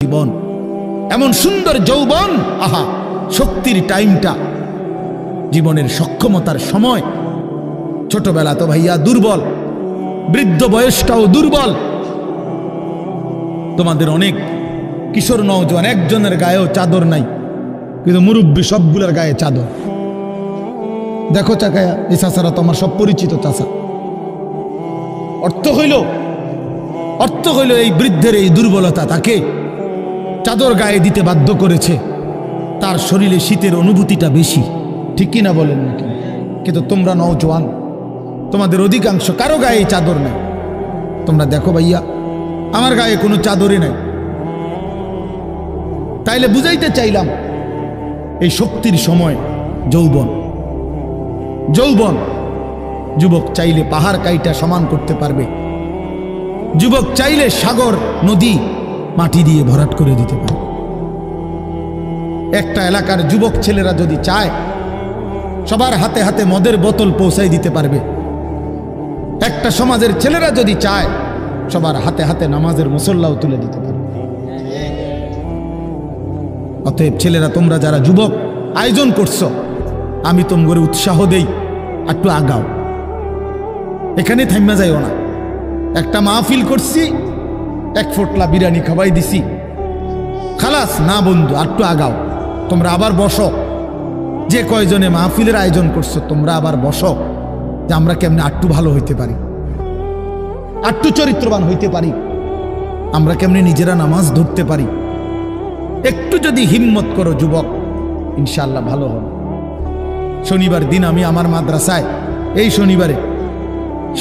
জীবন, এমন সুন্দর যৌবন, আহা শক্তির টাইমটা, জীবনের সক্ষমতার সময়। ছোটবেলা তো ভাইয়া দুর্বল, বৃদ্ধ বয়সটাও দুর্বল। তোমাদের অনেক কিশোর নওজোয়ান একজনের গায়েও চাদর নাই, কিন্তু মুরব্বী সবগুলোর গায়ে চাদর। দেখো চাকায়া, এই চাচারা তো আমার সব পরিচিত চাচা। অর্থ হইল এই বৃদ্ধের এই দুর্বলতা তাকে চাদর গায়ে দিতে বাধ্য করেছে। তার শরীরে শীতের অনুভূতিটা বেশি, ঠিক কিনা বলেন নাকি? কিন্তু তোমরা নওজোয়ান, তোমাদের অধিকাংশ কারো গায়ে চাদর নাই। তোমরা দেখো ভাইয়া, আমার গায়ে কোনো চাদরই নাই। তাইলে বুঝাইতে চাইলাম, এই শক্তির সময় যৌবন। যুবক চাইলে পাহাড় কাইটা সমান করতে পারবে, যুবক চাইলে সাগর নদী মাটি দিয়ে ভরাট করে দিতে পারবে। একটা এলাকার যুবক ছেলেরা যদি চায়, সবার হাতে হাতে মদের বোতল পৌঁছাই দিতে পারবে। একটা সমাজের ছেলেরা যদি চায়, সবার হাতে হাতে নামাজের মুসল্লাও তুলে দিতে পারবে। অতএব ছেলেরা, তোমরা যারা যুবক আয়োজন করছো, আমি তোমাদের উৎসাহ দেই, একটু আগাও, এখানে থাইমা যাইও না। একটা মাহফিল করছি, এক ফোটলা বিরিয়ানি খাওয়াই দিছি, খালাস না বন্ধু, একটু আগাও। তোমরা আবার বসো, যে কয়জনে মাহফিলের আয়োজন করছো তোমরা আবার বসো, যে আমরা কেমনে একটু ভালো হইতে পারি, একটু চরিত্রবান হইতে পারি, আমরা কেমনে নিজেরা নামাজ ধরতে পারি। একটু যদি হিম্মত করো যুবক, ইনশাআল্লাহ ভালো হবে। শনিবার দিন আমি আমার মাদ্রাসায়, এই শনিবারে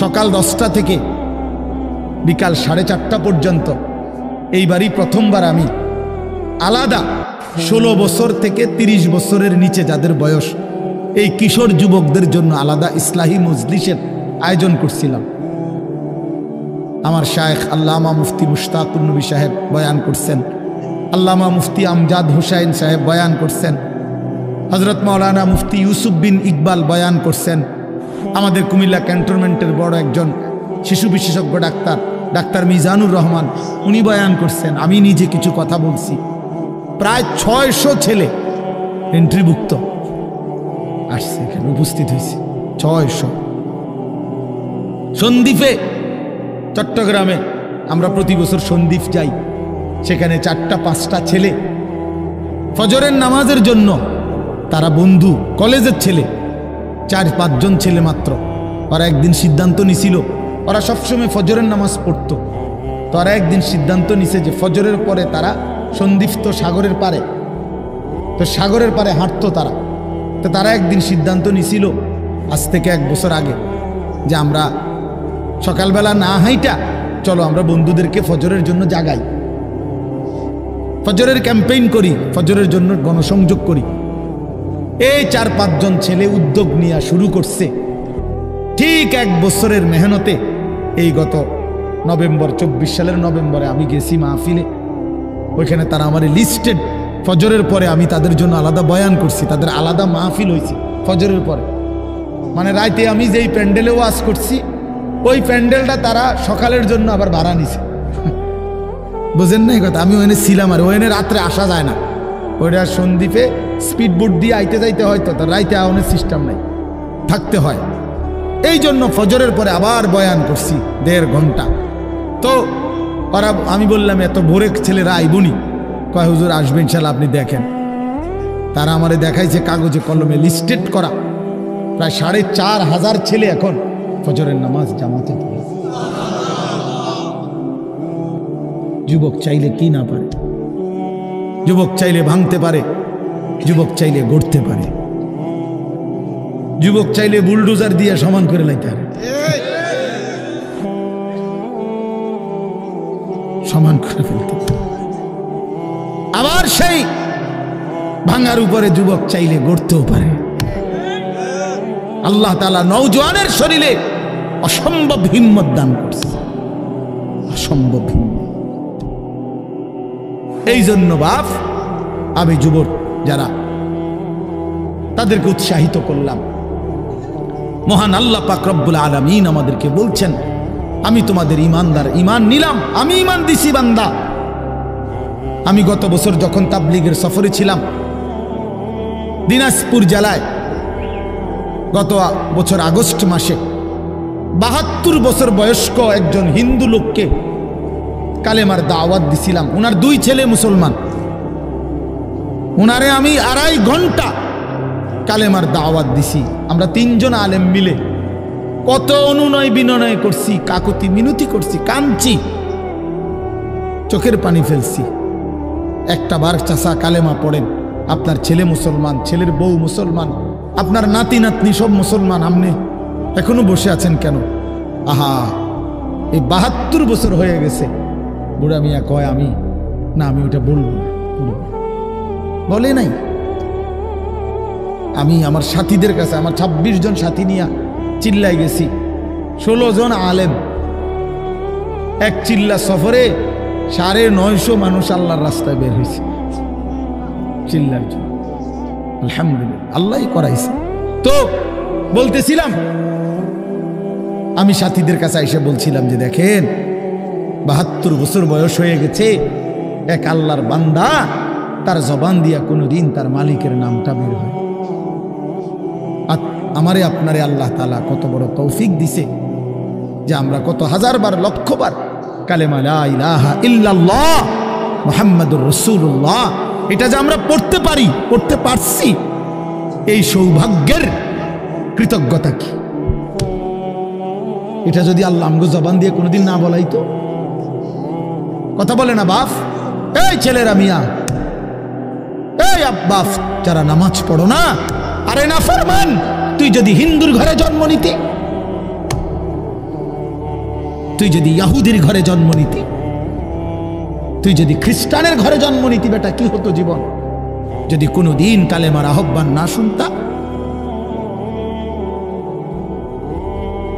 সকাল 10টা থেকে বিকাল 4:30 পর্যন্ত, এইবারই প্রথমবার আমি আলাদা 16 বছর থেকে 30 বছরের নিচে যাদের বয়স, এই কিশোর যুবকদের জন্য আলাদা ইসলাহি মজলিসের আয়োজন করছিলাম। আমার শায়েখ আল্লামা মুফতি মুশতাকুর নবী সাহেব বয়ান করছেন, আল্লামা মুফতি আমজাদ হুসাইন সাহেব বয়ান করছেন, হজরত মাওলানা মুফতি ইউসুফ বিন ইকবাল বয়ান করছেন, আমাদের কুমিল্লা ক্যান্টনমেন্টের বড় একজন শিশু বিশেষজ্ঞ ডাক্তার মিজানুর রহমান, উনি বয়ান করছেন, আমি নিজে কিছু কথা বলছি। প্রায় 600 ছেলে এন্ট্রিভুক্ত আসছে, এখানে উপস্থিত হয়েছে 600। সন্দ্বীপে, চট্টগ্রামে আমরা প্রতি বছর সন্দ্বীপ যাই, সেখানে 4টা-5টা ছেলে ফজরের নামাজের জন্য, তারা বন্ধু কলেজের ছেলে, 4-5 জন ছেলে মাত্র। ওরা একদিন সিদ্ধান্ত নিছিল, ওরা সবসময় ফজরের নামাজ পড়তো, তো ওরা একদিন সিদ্ধান্ত নিছে যে ফজরের পরে তারা সন্দ্বীপ তো সাগরের পারে, তো সাগরের পারে হাঁটতো তারা। তো তারা একদিন সিদ্ধান্ত নিছিল আজ থেকে 1 বছর আগে, যে আমরা সকালবেলা না হাইটা চলো আমরা বন্ধুদেরকে ফজরের জন্য জাগাই, ফজরের ক্যাম্পেইন করি, ফজরের জন্য গণসংযোগ করি। এই 4-5 জন ছেলে উদ্যোগ নিয়ে শুরু করছে। ঠিক 1 বছরের মেহনতে এই গত নভেম্বর, 24 সালের নভেম্বরে আমি গেছি মাহফিলে, ওইখানে তারা আমার লিস্টেড, ফজরের পরে আমি তাদের জন্য আলাদা বয়ান করছি, তাদের আলাদা মাহফিল হয়েছে ফজরের পরে। মানে রাইতে আমি যেই প্যান্ডেলে ওয়াজ করছি, ওই প্যান্ডেলটা তারা সকালের জন্য আবার ভাড়া নিছে। বুঝেন না এই কথা? আমি ওখানে ছিলাম, আর ওখানে রাত্রে আসা যায় না, ওইটা সন্দ্বীপে স্পিড বোট দিয়ে আইতে যাইতে হয়, তো রাইতে আওয়ানোর সিস্টেম নাই, থাকতে হয়। এই জন্য ফজরের পরে আবার বয়ান করছি 1.5 ঘন্টা। তো ওরা, আমি বললাম এত ভোরে ছেলেরা আইবনি, কয় হুজুর আসবেন ইনশাআল্লাহ, আপনি দেখেন। তারা আমারে দেখাইছে কাগজে কলমে লিস্টেড করা, প্রায় 4,500 ছেলে এখন ফজরের নামাজ জামাতে পড়ে। যুবক চাইলে কি না পারে, যুবক চাইলে ভাঙতে পারে, যুবক চাইলে গড়তে পারে, যুবক চাইলে বুলডোজার দিয়ে সমান করে লাইতে পারে, সমান করে ফেলতে পারে। আবার সেই ভাঙার উপরে যুবক চাইলে গড়তেও পারে। আল্লাহ তাআলা নওজোয়ানের শরীরে অসম্ভব হিম্মত দান করছে, অসম্ভব হিম্মত। এই জন্য বাপ, আমি যুবক যারা, তাদেরকে উৎসাহিত করলাম। মহান আল্লাহ পাক রব্বুল আলামিন আমাদেরকে বলছেন, আমি তোমাদের ইমানদার, ইমান নিলাম, আমি ইমান দিছি বান্দা, আমি গত বছর যখন তাবলীগের সফরে ছিলাম দিনাজপুর জেলায়, গত বছর আগস্ট মাসে ৭২ বছর বয়স্ক একজন হিন্দু লোককে কালেমার দাওয়াত দিছিলাম। ওনার 2 ছেলে মুসলমান। ওনারে আমি 2.5 ঘন্টা কালেমার দাওয়াত দিছি। আমরা 3 জন আলেম মিলে কত অনুনয় বিনয় করছি, কাকুতি মিনতি করছি, কাঁদছি, চোখের পানি ফেলছি। একটা বার চাচা কালেমা পড়েন, আপনার ছেলে মুসলমান, ছেলের বউ মুসলমান, আপনার নাতি নাতনি সব মুসলমান, আপনি এখনো বসে আছেন কেন? আহা, এই ৭২ বছর হয়ে গেছে। বুড়া মিয়া কয় আমি ওটা বলবো না। বলে নাই। আমি আমার সাথীদের কাছে, আমার 26 জন সাথী নিয়ে চিল্লাই গেছি। 16 জন আলেম, এক চিল্লা সফরে 950 মানুষ আল্লাহর রাস্তায় বের হয়েছে চিল্লার জন্য। আলহামদুলিল্লাহ, আল্লাহই করাইছে। তো বলতেছিলাম, আমি সাথীদের কাছে এসে বলছিলাম যে দেখেন ৭২ বছর বয়স হয়ে গেছে, এক আল্লাহর বান্দা, তার জবান দিয়া কোনোদিন তার মালিকের নামটা বের হয়। আমারে আপনারে আল্লাহ তাআলা কত বড় তৌফিক দিছে যে আমরা কত হাজারবার লক্ষবার কালেমা লা ইলাহা ইল্লাল্লাহ মুহাম্মাদুর রাসূলুল্লাহ এটা যে আমরা পড়তে পারি, পড়তে পারছি, এই সৌভাগ্যের কৃতজ্ঞতা কি? এটা যদি আল্লাহ আমগো জবান দিয়ে কোনোদিন না বলাইতো। কথা বলে না বাপ, এই ছেলেরা মিয়া, এই আব্বাস যারা নামাজ পড়ো না, আরে না ফরমান, তুই যদি হিন্দুর ঘরে জন্ম নিতি, তুই যদি ইহুদির ঘরে জন্ম নিতি, তুই যদি খ্রিস্টানের ঘরে জন্ম নিতি, বেটা কি হতো জীবন? যদি কোনোদিন কালেমার আহ্বান না শুনতা।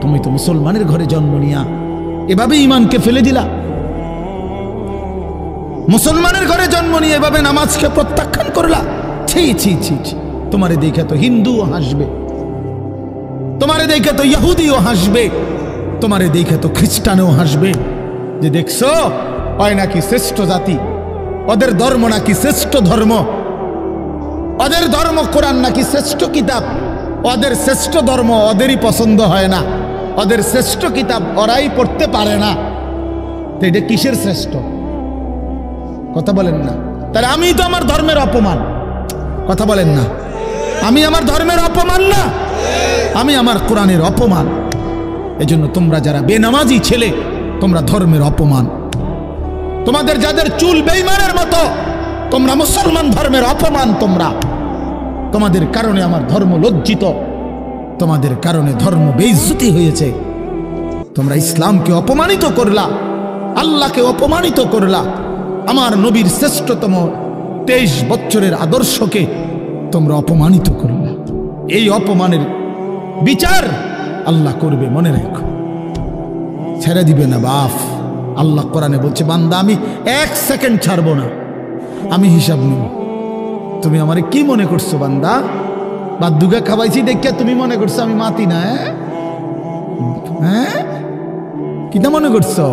তুমি তো মুসলমানের ঘরে জন্ম নিয়া এভাবে ইমানকে ফেলে দিলা। মুসলমানের ঘরে জন্ম নিয়ে এভাবে নামাজকে প্রত্যাখ্যান করলা। ছি ছি ছি ছি, তোমারে দেখে তো হিন্দুও হাসবে, তোমারে দেখে তো ইহুদিও হাসবে, তোমারে দেখে তো খ্রিস্টানও হাসবে যে দেখছো ওই নাকি শ্রেষ্ঠ জাতি, ওদের ধর্ম নাকি শ্রেষ্ঠ ধর্ম, ওদের ধর্ম কোরআন নাকি শ্রেষ্ঠ কিতাব, ওদের শ্রেষ্ঠ ধর্ম ওদেরই পছন্দ হয় না, ওদের শ্রেষ্ঠ কিতাব ওরাই পড়তে পারে না। তো এটা কিসের শ্রেষ্ঠ? কথা বলেন না। তাহলে আমি তো আমার ধর্মের অপমান। কথা বলেন না, আমি আমার ধর্মের অপমান না, আমি আমার কোরআনের অপমান। এজন্য তোমরা যারা বেনামাজি ছেলে, তোমরা ধর্মের অপমান। তোমাদের যাদের চুল বেঈমানের মতো, তোমরা মুসলমান ধর্মের অপমান। তোমরা, তোমাদের কারণে আমার ধর্ম লজ্জিত, তোমাদের কারণে ধর্ম বেইজ্জতি হয়েছে। তোমরা ইসলামকে অপমানিত করলা, আল্লাহকে অপমানিত করলা, আমার নবীর শ্রেষ্ঠতম 23 বছরের আদর্শকে তোমরা অপমানিত করলা। এই অপমানের বিচার আল্লাহ করবে, মনে রাখো, ছেড়ে দিবে না বাপ। আল্লাহ কোরআনে বলছে, বান্দা আমি 1 সেকেন্ড ছাড়বো না, আমি হিসাব নিব। তুমি আমারে কি মনে করছো বান্দা? বাদুগা খাওয়াইছি দেখিয়া তুমি মনে করছো আমি মাতি না? হ্যাঁ, কিটা মনে করছো?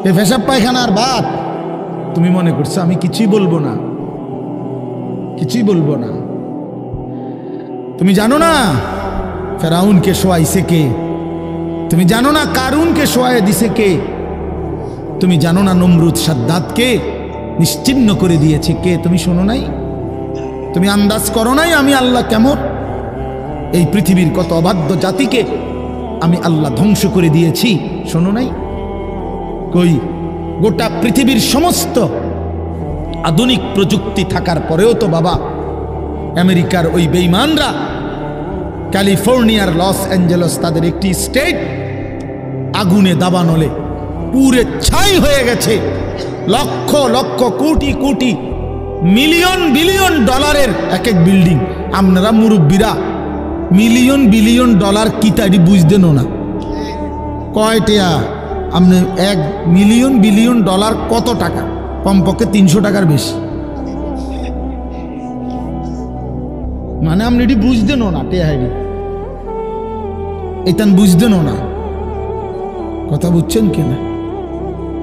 এ পেশাব পায়খানার ভাত তুমি মনে করছো আমি কিছুই বলবো না, কিছুই বলবো না। তুমি জানো না ফেরাউনকে শোয়াইছে কে? তুমি জানো না কারুনকে শোয়াই দিছে কে? তুমি জানো না নমরুদ সাদ্দাতকে নিশ্চিহ্ন করে দিয়েছে কে? তুমি শোনো নাই? তুমি আন্দাজ করো নাই আমি আল্লাহ কেমন? এই পৃথিবীর কত অবাধ্য জাতিকে আমি আল্লাহ ধ্বংস করে দিয়েছি, শোনো নাই? কই, গোটা পৃথিবীর সমস্ত আধুনিক প্রযুক্তি থাকার পরেও তো বাবা আমেরিকার ওই বেঈমানরা, ক্যালিফোর্নিয়ার লস অ্যাঞ্জেলস তাদের একটি স্টেট আগুনে দাবানলে পুরে ছাই হয়ে গেছে। লক্ষ লক্ষ কোটি কোটি মিলিয়ন বিলিয়ন ডলারের এক এক বিল্ডিং। আপনারা মুরব্বীরা মিলিয়ন বিলিয়ন ডলার কি তাই বুঝতেন না? কয়টা আপনি 1 মিলিয়ন বিলিয়ন ডলার কত টাকা? কমপক্ষে 300 টাকার বেশি। মানে আপনি এটি বুঝতেন না, টেহারি এইটান বুঝতেন না। কথা বুঝছেন কিনা?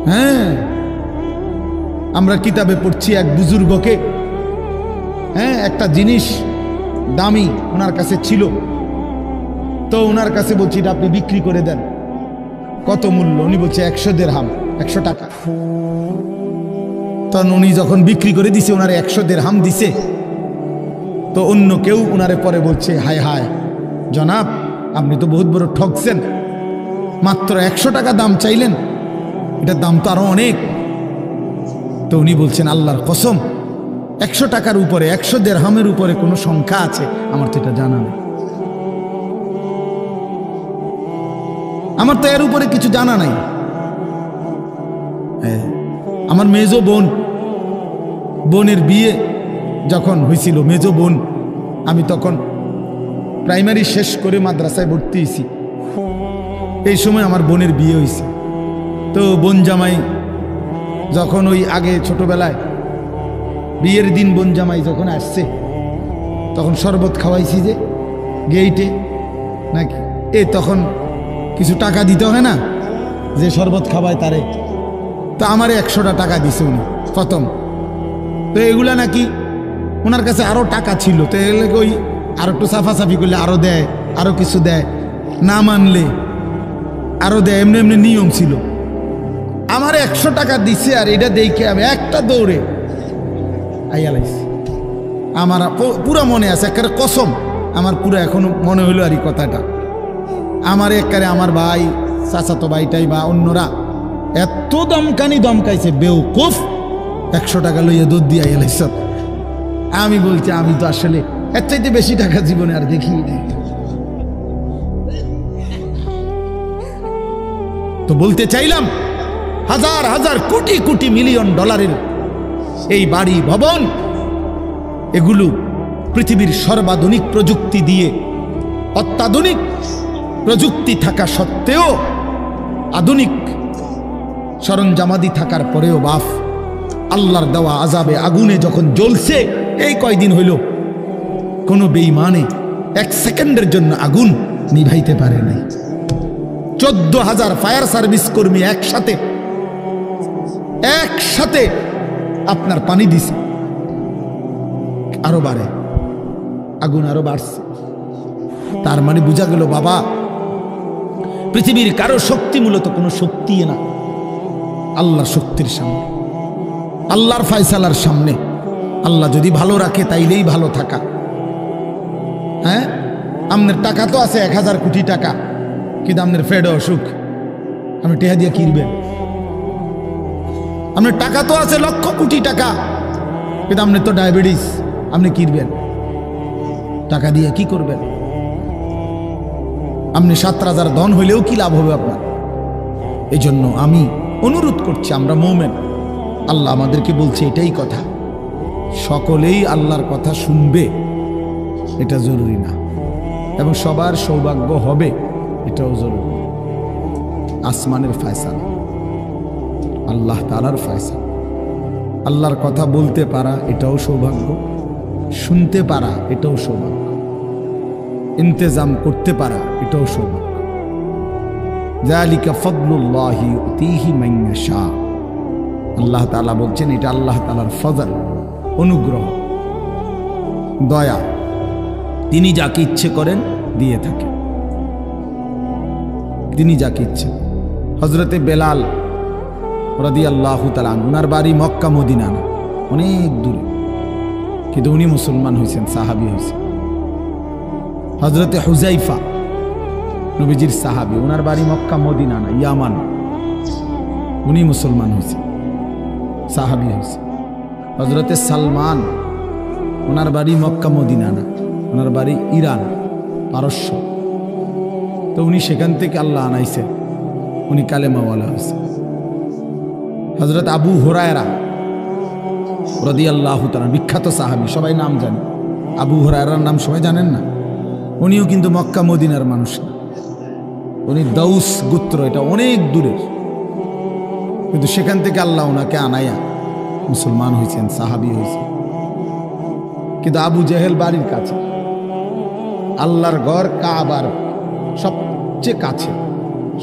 হ্যাঁ, আমরা কিতাবে পড়ছি এক বুজুর্গকে, হ্যাঁ, একটা জিনিস দামি ওনার কাছে ছিল, তো ওনার কাছে বলছি এটা আপনি বিক্রি করে দেন। কত মূল্য? উনি বলছে 100 দিরহাম, 100 টাকা। তখন উনি যখন বিক্রি করে দিছে, ওনারে 100 দিরহাম দিছে, তো অন্য কেউ ওনারে পরে বলছে, হায় হায় জনাব, আপনি তো বহুত বড় ঠকছেন, মাত্র 100 টাকা দাম চাইলেন, এটার দাম তো আরো অনেক। তো উনি বলছেন, আল্লাহর কসম, 100 টাকার উপরে, 100 দিরহামের উপরে কোনো সংখ্যা আছে? আমার তো এটা জানা নেই, আমার তো এর উপরে কিছু জানা নাই। আমার মেজো বোনের বিয়ে যখন হয়েছিল, মেজো বোন, আমি তখন প্রাইমারি শেষ করে মাদ্রাসায় ভর্তি হয়েছি, এই সময় আমার বোনের বিয়ে হয়েছে। তো বোন জামাই যখন ওই আগে ছোটবেলায় বিয়ের দিন বোন জামাই যখন আসছে, তখন শরবত খাওয়াইছি যে গেইটে নাকি, তখন কিছু টাকা দিতে হয় না, যে শরবত খাওয়ায় তারে। তো আমারে 100টা টাকা দিছে উনি প্রথম। তো এগুলা নাকি ওনার কাছে আরো টাকা ছিল, তো এগুলো ওই আরো একটু সাফাসাফি করলে আরো দেয়, আরো কিছু দেয়, না মানলে আরো দেয়, এমনি এমনি নিয়ম ছিল। আমার 100 টাকা দিছে, আর এটা দেখে আমি একটা দৌড়ে আইয়া লাইছি। আমার পুরো মনে আছে, একেবারে কসম, আমার পুরো এখনো মনে হইলো আর এই কথাটা। আমার একেবারে আমার ভাই, চাচাতো ভাইটাই বা অন্যরা এত দমকাইছে, বেউকুফ, 100 টাকা লইয়া দুধ দিয়ে আইয়া লাইছ। আমি বলছি, আমি তো আসলে এর চাইতে বেশি টাকা জীবনে আর দেখি নাই। তো বলতে চাইলাম, হাজার হাজার কোটি কোটি মিলিয়ন ডলারের এই বাড়ি ভবন, এগুলো পৃথিবীর সর্বাধুনিক প্রযুক্তি দিয়ে, অত্যাধুনিক প্রযুক্তি থাকা সত্ত্বেও, আধুনিক সরঞ্জামাদি থাকার পরেও বাপ আল্লাহর দেওয়া আযাবে আগুনে যখন জ্বলছে, এই কয়দিন হইল কোনো বেঈমানে 1 সেকেন্ডের জন্য আগুন নিভাইতে পারে নাই। 14,000 ফায়ার সার্ভিস কর্মী একসাথে আপনার পানি দিছে, আরো বাড়ে, আগুন আরো বাড়ছে। তার মানে বোঝা গেল বাবা, পৃথিবীর কারো শক্তি মূলত কোনো শক্তি না, আল্লাহর শক্তির সামনে, আল্লাহর ফয়সালার সামনে। আল্লাহ যদি ভালো রাখে তাইলেই ভালো থাকা। হ্যাঁ, আপনার টাকা তো আছে 1000 কোটি টাকা, কিন্তু আপনার ফেডে অসুখ, আপনি টেহা দিয়ে কিনবেন। আপনার টাকা তো আছে লক্ষ কোটি টাকা, কিন্তু আপনার তো ডায়াবেটিস, আপনি কিনবেন টাকা দিয়ে কি করবেন? আপনি 7,000 ধন হইলেও কি লাভ হবে আপনার? এই জন্য আমি অনুরোধ করছি, আমরা মুমিন, আল্লাহ আমাদেরকে বলছে এটাই কথা, সকলেই আল্লাহর কথা শুনবে এটা জরুরি না, এবং সবার সৌভাগ্য হবে এটাও জরুরি। আসমানের ফয়সালা, আল্লাহ তাআলার ফয়সালা। আল্লাহর কথা বলতে পারা এটাও সৌভাগ্য, শুনতে পারা এটাও সৌভাগ্য, ইন্তেজাম করতে পারা এটাও সৌভাগ্য। যালিকা ফাদলুল্লাহি ইউতিহি মান ইয়াশা। আল্লাহ তাআলা বলছেন এটা আল্লাহ তাআলার ফজল, অনুগ্রহ, দয়া, তিনি যাকে ইচ্ছে করেন দিয়ে থাকেন, তিনি যাকে ইচ্ছে। হযরতে বেলাল রাদিয়াল্লাহু তাআলা আনহু, ওনার বাড়ি মক্কা মদিনা না, অনেক দূরে, কিন্তু উনি মুসলমান হয়েছেন, সাহাবী হয়েছেন। হযরতে হুযাইফা নবীজির সাহাবী, ওনার বাড়ি মক্কা মদিনা না, ইয়ামান, উনি মুসলমান হয়েছেন, সাহাবী হয়েছেন। হযরতে সালমান, ওনার বাড়ি মক্কা মদিনা না, ওনার বাড়ি ইরান, পারস্য। তো উনি সেখান থেকে আল্লাহ আনাইছে, উনি কালেমাওয়ালা হয়েছে। হযরত আবু হুরায়রা রাদিয়াল্লাহু তাআলা, বিখ্যাত সাহাবী, সবাই নাম জানে। আবু হুরায়রার নাম সবাই জানেন না? উনিও কিন্তু মক্কা মদিনার মানুষ না, উনি দাউস গোত্র, এটা অনেক দূরের, কিন্তু সেখান থেকে আল্লাহ ওনাকে আনাইয়া মুসলমান হয়েছেন, সাহাবী হয়েছেন। কিন্তু আবু জেহেল বাড়ির কাছে, আল্লাহর ঘর কাবার সবচেয়ে কাছে,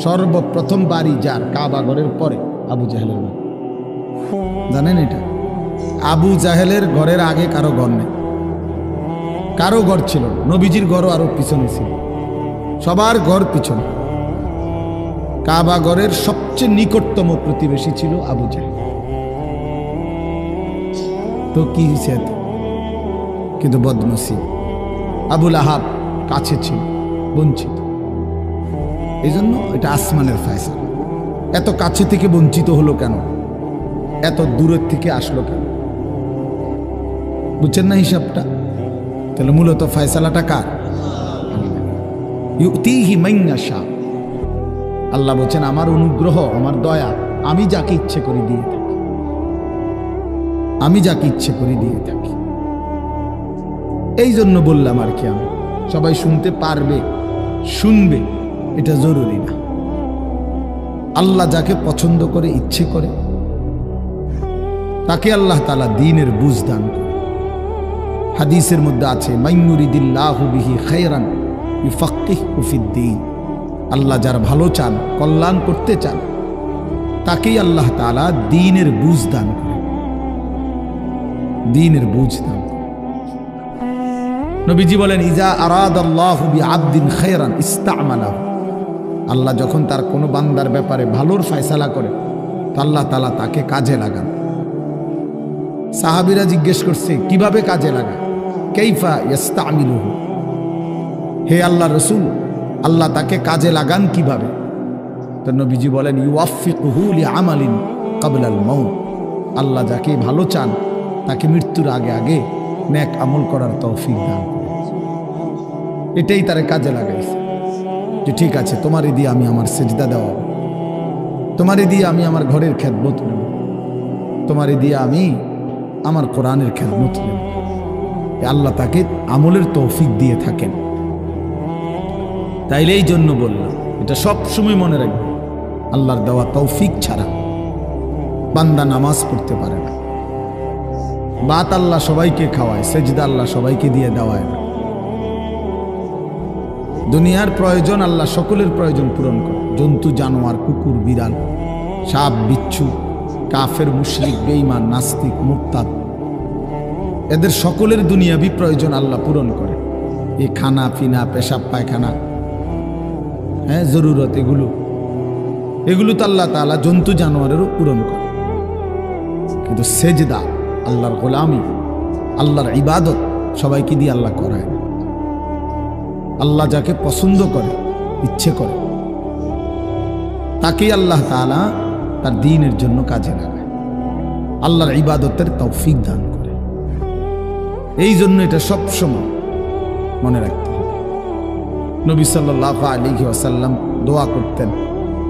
সর্বপ্রথম বাড়ি যার কাবা ঘরের পরে আবু জেহেলের বাড়ি। জানেন এটা? আবু জাহেলের ঘরের আগে কারো ঘর নেই, কারো ঘর ছিল না। নবীজির ঘরও আরো পিছনে ছিল, সবার ঘর পিছনে। কাবা ঘরের সবচেয়ে নিকটতম প্রতিবেশী ছিল আবু জাহেল। তো কি হয়েছে? কিন্তু বদনসিব, আবুল আহাব কাছে ছিল, বঞ্চিত। এই জন্য এটা আসমানের ফয়সালা। এত কাছে থেকে বঞ্চিত হলো কেন? এত দূরের থেকে আসলো কেন? বুঝছেন না হিসাবটা? তাহলে মূলত ফয়সালাটা কার? ইউতিহি মান ইয়াশা। আল্লাহ বলছেন আমার অনুগ্রহ, আমার দয়া আমি যাকে ইচ্ছে করে দিয়ে থাকি, আমি যাকে ইচ্ছে করে দিয়ে থাকি। এই জন্য বললাম আর কি, আমি সবাই শুনতে পারবে, শুনবে এটা জরুরি না। আল্লাহ যাকে পছন্দ করে, ইচ্ছে করে, তাকে আল্লাহ তাআলা দ্বীনের বুঝ দান করে। হাদিসের মধ্যে আছে মাইয়ুরিদিল্লাহু বিহি খায়রান ইউফাক্কিহু ফিদ্দীন। আল্লাহ যার ভালো চান, কল্যাণ করতে চান, তাকেই আল্লাহ তাআলা দ্বীনের বুঝ দান করে, দ্বীনের বুঝ দান করে। নবীজি বলেন ইজা আরাদাল্লাহু বিআবদিন খায়রান ইস্তা'মালাহু। আল্লাহ যখন তার কোনো বান্দার ব্যাপারে ভালোর ফয়সালা করে, তো আল্লাহ তাআলা তাকে কাজে লাগান। সাহাবীরা জিজ্ঞেস করছে কিভাবে কাজে লাগায়? কাইফা ইস্তা'মিলুহু, হে আল্লাহ রাসূল, আল্লাহ তাকে কাজে লাগান কিভাবে? তো নবীজি বলেন ইউওয়াফিকুহু লিআমালিন ক্বাবলাল মাউত। আল্লাহ যাকে ভালো চান তাকে মৃত্যুর আগে আগে নেক আমল করার তৌফিক দান করেন। এটাই তারে কাজে লাগাইছে যে ঠিক আছে, তোমারই দিয়ে আমি আমার সেজদা দেওয়া, তোমারই দিয়ে আমি আমার ঘরের খেদমত নেব, তোমারই দিয়ে আমি আমার কোরআনের খেদমত নেব। আল্লাহ তাকে আমলের তৌফিক দিয়ে থাকেন। তাইলে এই জন্য বললাম, এটা সব সময় মনে রাখবে, আল্লাহর দেওয়া তৌফিক ছাড়া বান্দা নামাজ পড়তে পারে না। বাত আল্লাহ সবাইকে খাওয়ায়, সেজদা আল্লাহ সবাইকে দিয়ে দেওয়ায় না। দুনিয়ার প্রয়োজন আল্লাহ সকলের প্রয়োজন পূরণ করে। জন্তু জানোয়ার, কুকুর বিড়াল, সাপ বিচ্ছু, কাফের মুশরিক বেঈমান নাস্তিক মুরতাদ, এদের সকলের দুনিয়াবি প্রয়োজন আল্লাহ পূরণ করে। এই খানা পিনা, পেশাব পায়খানা, হ্যাঁ জরুরত, এগুলো তো আল্লাহ তাআলা জন্তু জানোয়ারেরও পূরণ করে। কিন্তু সেজদা, আল্লাহর গোলামি, আল্লাহর ইবাদত সবাইকে দিয়ে আল্লাহ করায় না। আল্লাহ যাকে পছন্দ করে, ইচ্ছে করে, তাকেই আল্লাহ তাআলা তার দ্বীনের জন্য কাজে লাগায়, আল্লাহর ইবাদতের তৌফিক দান করে। এই জন্য এটা সব সময় মনে রাখতে হবে। নবী সাল্লাল্লাহু আলাইহি ওয়াসাল্লাম দোয়া করতেন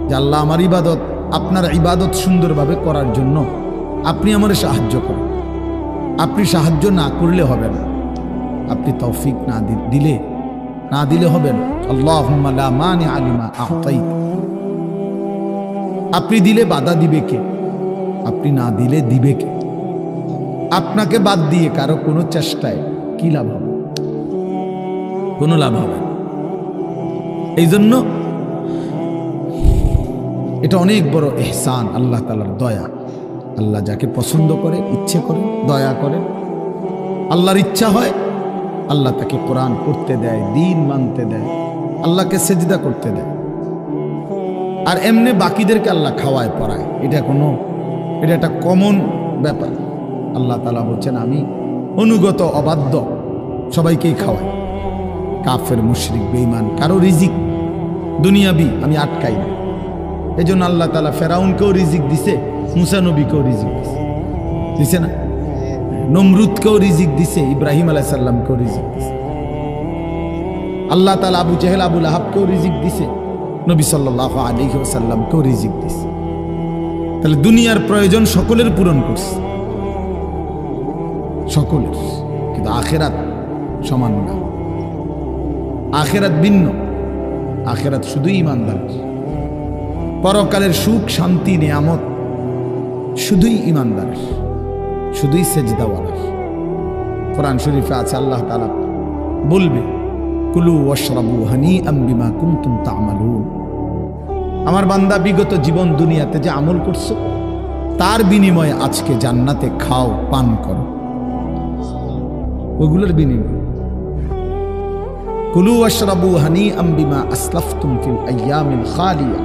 যে আল্লাহ আমার ইবাদত, আপনার ইবাদত সুন্দরভাবে করার জন্য আপনি আমার সাহায্য করেন। আপনি সাহায্য না করলে হবে না, আপনি তৌফিক না দিলে হবে না। আল্লাহুম্মা লা মানিআ লিমা আ'তাইত। আপনি দিলে বাধা দিবে কে? আপনি না দিলে দিবে কে? আপনাকে বাদ দিয়ে কারো কোনো চেষ্টায় কি লাভ হবে? কোনো লাভ হবে না। এই জন্য এটা অনেক বড় ইহসান, আল্লাহ তাআলার দয়া। আল্লাহ যাকে পছন্দ করে, ইচ্ছে করে, দয়া করে, আল্লাহর ইচ্ছা হয়, আল্লাহ তাকে কোরআন পড়তে দেয়, দ্বীন মানতে দেয়, আল্লাহকে সেজদা করতে দেয়। আর এমনি বাকিদেরকে আল্লাহ খাওয়ায় পড়ায়। এটা একটা কমন ব্যাপার। আল্লাহ তাআলা বলছেন আমি অনুগত অবাধ্য সবাইকেই খাওয়াই। কাফের মুশরিক বেঈমান কারো রিজিক দুনিয়াবি আমি আটকাই না। এই জন্য আল্লাহ তাআলা ফেরাউনকেও রিজিক দিছে, মুসা নবীকেও রিজিক দিছে না? নমরুদকেও রিজিক দিছে, ইব্রাহিম আলাইহিস সালামকেও রিজিক দিছে। আল্লাহ তাআলা আবু জাহেল, আবু লাহাবকেও রিজিক দিছে, নবী সাল্লাল্লাহু আলাইহি ওয়াসাল্লামকেও রিজিক দিছে। তাহলে দুনিয়ার প্রয়োজন সকলের পূরণ করছে, সকলের। কিন্তু আখিরাত সমান না, আখিরাত ভিন্ন। আখিরাত শুধুই ঈমানদারের। পরকালের সুখ শান্তি নিয়ামত শুধুই ঈমানদারের, শুধুই সেজদাওয়ালার। কোরআন শরীফে আছে আল্লাহ তাআলা বলবে কুলু ওয়াশরাবু হানিআম বিমা কুনতুম তা'মালুন। আমার বান্দা বিগত জীবন দুনিয়াতে যে আমল করছো তার বিনিময়ে আজকে জান্নাতে খাও, পান করো, ওগুলোর বিনিময়ে। কুলু ওয়াশরাবু হানিআম বিমা আসলাফতুম ফিল আইয়ামিল খালিয়া।